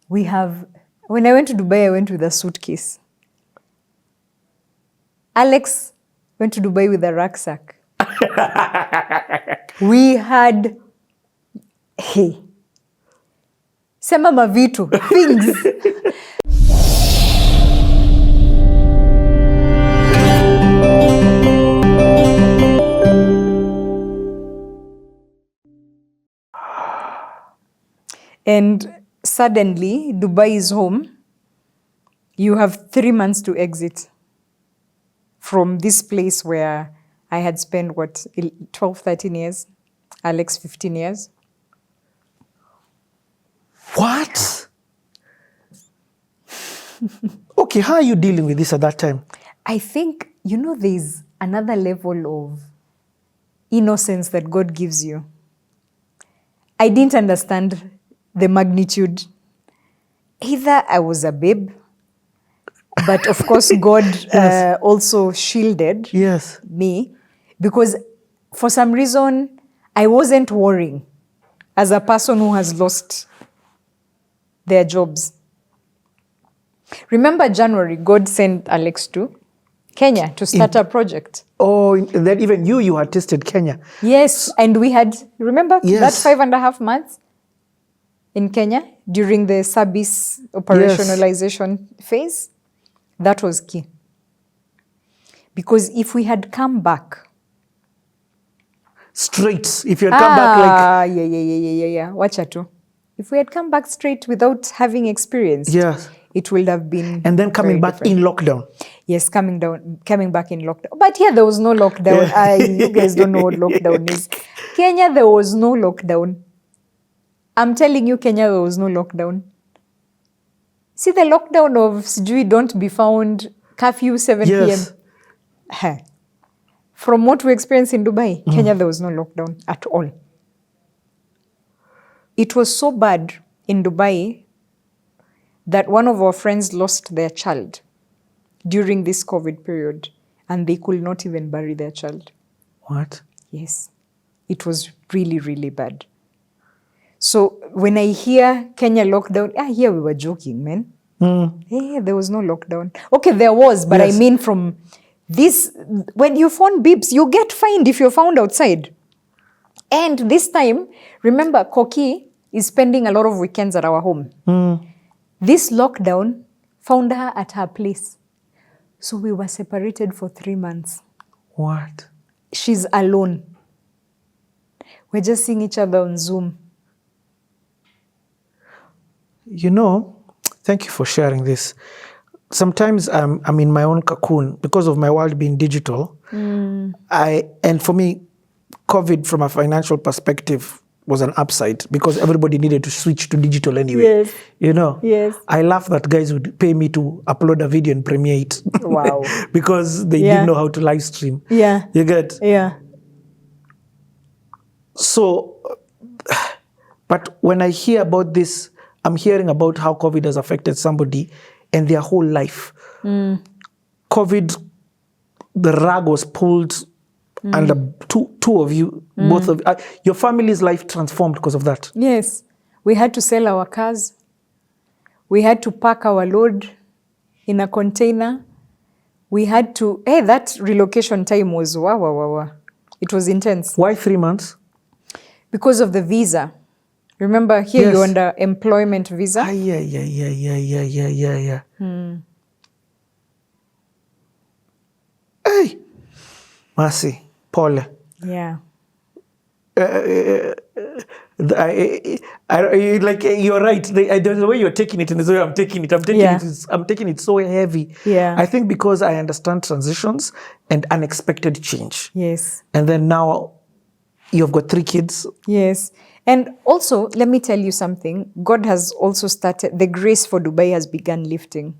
when I went to Dubai, I went with a suitcase. Alex went to Dubai with a rucksack. We had, sema mavitu, things. And suddenly, Dubai is home. You have 3 months to exit from this place where I had spent, 12, 13 years? Alex, 15 years. What? Okay, how are you dealing with this at that time? I think, there's another level of innocence that God gives you. I didn't understand the magnitude. Either I was a babe, but of course God Yes. also shielded Yes. me, because for some reason I wasn't worrying as a person who has lost their jobs. Remember January, God sent Alex to Kenya to start a project. Oh, that even you had tested Kenya. Yes, and we had, remember Yes. that 5.5 months in Kenya during the service operationalization phase? That was key. Because if we had come back straight, if you had come back like... Yeah. Wacha tu. If we had come back straight without having experienced, Yes. it would have been And then coming very back different. in lockdown. Yes, coming back in lockdown. But here there was no lockdown. You guys don't know what lockdown is. Kenya, there was no lockdown. I'm telling you, Kenya, there was no lockdown. See the lockdown of sijui don't be found, curfew 7 Yes. p.m. From what we experienced in Dubai, Kenya, there was no lockdown at all. It was so bad in Dubai that one of our friends lost their child during this COVID period, and they could not even bury their child. What? Yes. It was really, really bad. So when I hear Kenya lockdown, here we were joking, man. There was no lockdown. Okay, there was, but Yes. I mean from this, when you phone beeps, you get fined if you're found outside. And this time, remember, Koki is spending a lot of weekends at our home. This lockdown found her at her place. So we were separated for 3 months. What? She's alone. We're just seeing each other on Zoom. Thank you for sharing this. Sometimes I'm in my own cocoon because of my world being digital. And for me, COVID from a financial perspective was an upside because everybody needed to switch to digital anyway. Yes. Yes. I laugh that guys would pay me to upload a video and premiere it. Wow. Because they didn't know how to live stream. Yeah. You get? Yeah. So, but when I hear about this, I'm hearing about how COVID has affected somebody and their whole life. COVID, the rug was pulled under two of you, both of you. Your family's life transformed because of that. Yes. We had to sell our cars. We had to pack our load in a container. We had to, that relocation time was wow. It was intense. Why 3 months? Because of the visa. Remember, here Yes. you're under employment visa. Yeah. Hey, Mercy, Paul. Yeah. You're right. The way you're taking it and the way I'm taking it, I'm taking it so heavy. Yeah. I think because I understand transitions and unexpected change. Yes. And then now you've got 3 kids. Yes. And also, let me tell you something. God has also started, the grace for Dubai has begun lifting.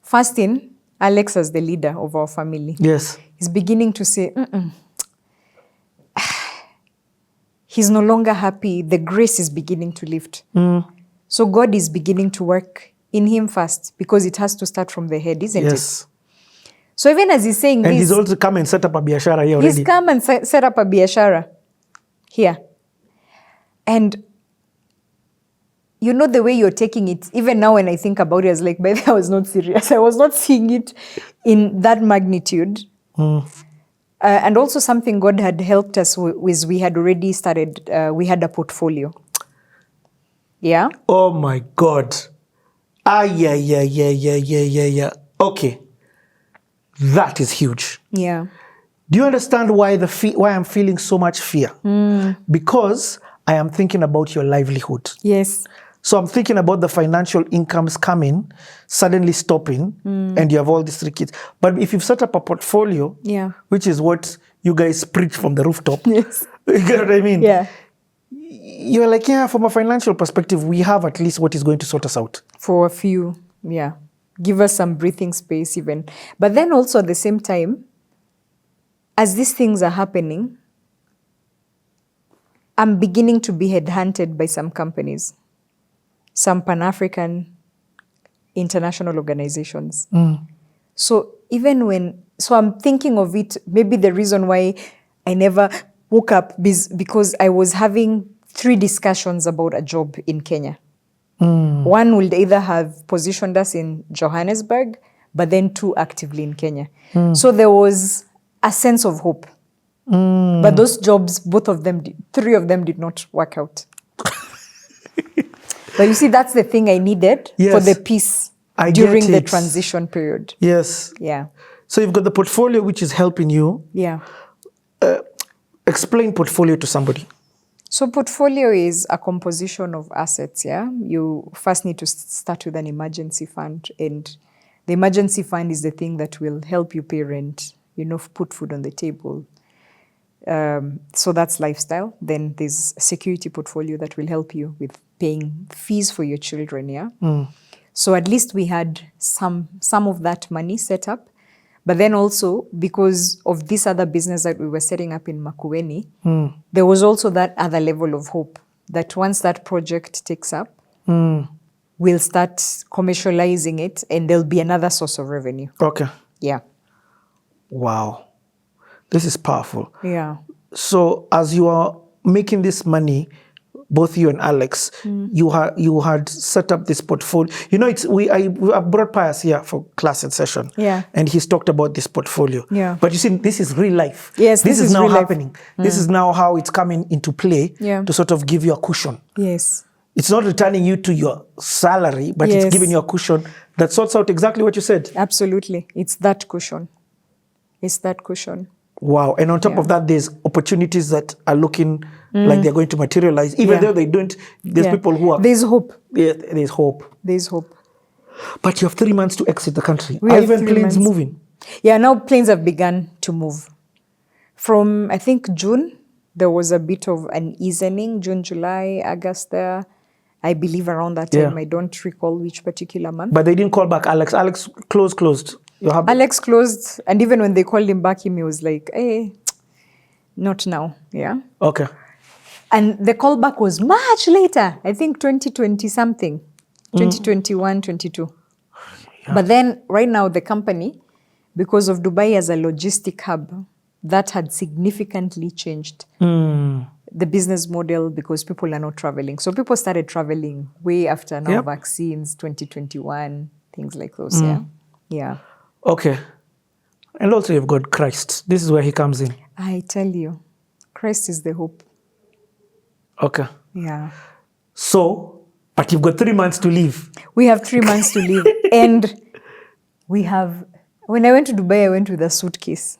First in, Alex as the leader of our family. Yes. He's beginning to say, he's no longer happy. The grace is beginning to lift. So God is beginning to work in him first because it has to start from the head, isn't it? So even as he's saying and this... he's also come and set up a biashara here already. He's come and set up a biashara here. And you know, the way you're taking it, even now when I think about it, I was like, by the way, I was not serious. I was not seeing it in that magnitude. And also something God had helped us with, we had already started, we had a portfolio. Yeah. Oh my God. Yeah. Okay. That is huge. Yeah. Do you understand why why I'm feeling so much fear? Because I am thinking about your livelihood. Yes. So I'm thinking about the financial incomes coming, suddenly stopping, and you have all these 3 kids. But if you've set up a portfolio, Yeah. which is what you guys preach from the rooftop, Yes. you get what I mean? Yeah. You're like, yeah, from a financial perspective, we have at least what is going to sort us out. For a few, yeah. Give us some breathing space even. But then also at the same time, as these things are happening, I'm beginning to be headhunted by some companies, some Pan-African international organizations. So so I'm thinking of it, maybe the reason why I never woke up because I was having 3 discussions about a job in Kenya. One would either have positioned us in Johannesburg, but then 2 actively in Kenya. So there was a sense of hope. But those jobs, 3 of them did not work out. But you see, that's the thing I needed for the peace during the transition period. Yes. Yeah. So you've got the portfolio, which is helping you. Yeah. Explain portfolio to somebody. So portfolio is a composition of assets, yeah? You first need to start with an emergency fund, and the emergency fund is the thing that will help you pay rent, put food on the table. So that's lifestyle. Then there's a security portfolio that will help you with paying fees for your children, yeah? So at least we had some of that money set up. But then also, because of this other business that we were setting up in Makueni, there was also that other level of hope that once that project takes up, we'll start commercializing it and there'll be another source of revenue. Okay. Yeah. Wow. This is powerful. Yeah. So as you are making this money, both you and Alex, you had set up this portfolio. I brought Pius here for class and session. Yeah. And he's talked about this portfolio. Yeah. But you see, this is real life. Yes, this is now real life. happening. This is now how it's coming into play to sort of give you a cushion. Yes. It's not returning you to your salary, but it's giving you a cushion that sorts out exactly what you said. Absolutely. It's that cushion. Wow. And on top of that, there's opportunities that are looking like they're going to materialize. Even though they don't, there's people who are... There's hope. Yeah, there's hope. There's hope. But you have 3 months to exit the country. We Are have even 3 planes months. moving? Yeah, now planes have begun to move. From, I think, June, there was a bit of an easing. June, July, August there. I believe around that time. I don't recall which particular month. But they didn't call back Alex. Alex closed. Alex closed, and even when they called him back, he was like, hey, not now, yeah? Okay. And the callback was much later, I think 2020 something, 2021, 22. Yeah. But then right now the company, because of Dubai as a logistic hub, that had significantly changed the business model because people are not traveling. So people started traveling way after now vaccines, 2021, things like those, yeah. Okay. And also you've got Christ. This is where he comes in. I tell you, Christ is the hope. Okay. Yeah. So, but you've got 3 months to leave. We have 3 months to leave. And we have, when I went to Dubai, I went with a suitcase.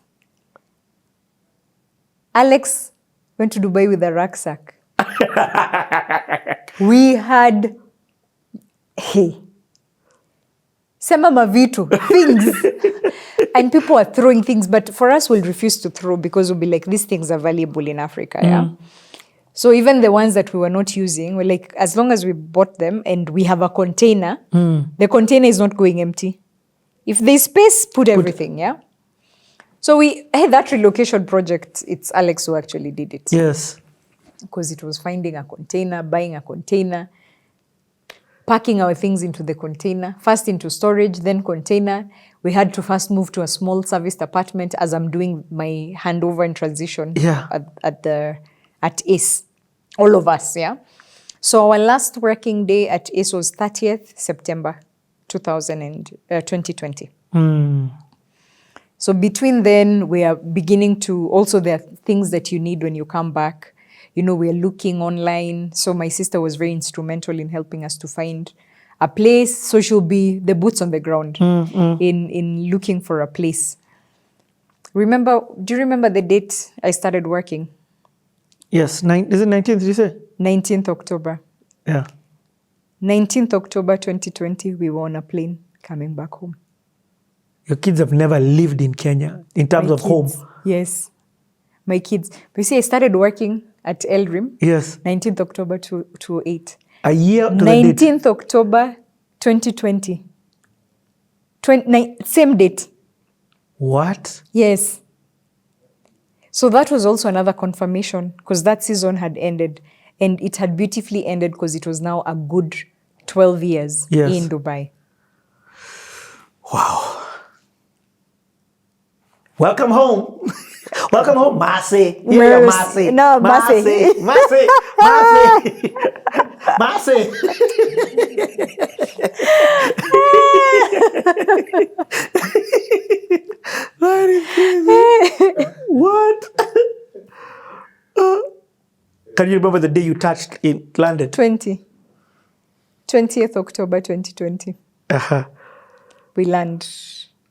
Alex went to Dubai with a rucksack. We had, sema mavitu, things. And people are throwing things, but for us, we'll refuse to throw because we'll be like, these things are valuable in Africa, yeah? So even the ones that we were not using, we're like, as long as we bought them and we have a container, the container is not going empty. If there's space, put everything, yeah? So that relocation project, it's Alex who actually did it. Yes. Because it was finding a container, buying a container, packing our things into the container, first into storage, then container. We had to first move to a small serviced apartment as I'm doing my handover and transition at ACE. All of us, yeah? So our last working day at ACE was 30th September 2020. So between then, we are beginning to, also there are things that you need when you come back. You know, we're looking online. So my sister was very instrumental in helping us to find a place. So she'll be the boots on the ground in looking for a place. Do you remember the date I started working? Yes, is it 19th, did you say? 19th October. Yeah. 19th October 2020, we were on a plane coming back home. Your kids have never lived in Kenya in terms of home. Yes. My kids. But you see, I started working at Elrim. Yes. 19th October 2008. A year to the date. 19th October 2020. Same date. What? Yes. So that was also another confirmation because that season had ended and it had beautifully ended because it was now a good 12 years in Dubai. Wow. Welcome home. Welcome home, Masi. Yeah, Masi. No, Masi. Masi. Masi. Masi. That is crazy. What? Can you remember the day you landed? 20th October 2020. Uh-huh. We land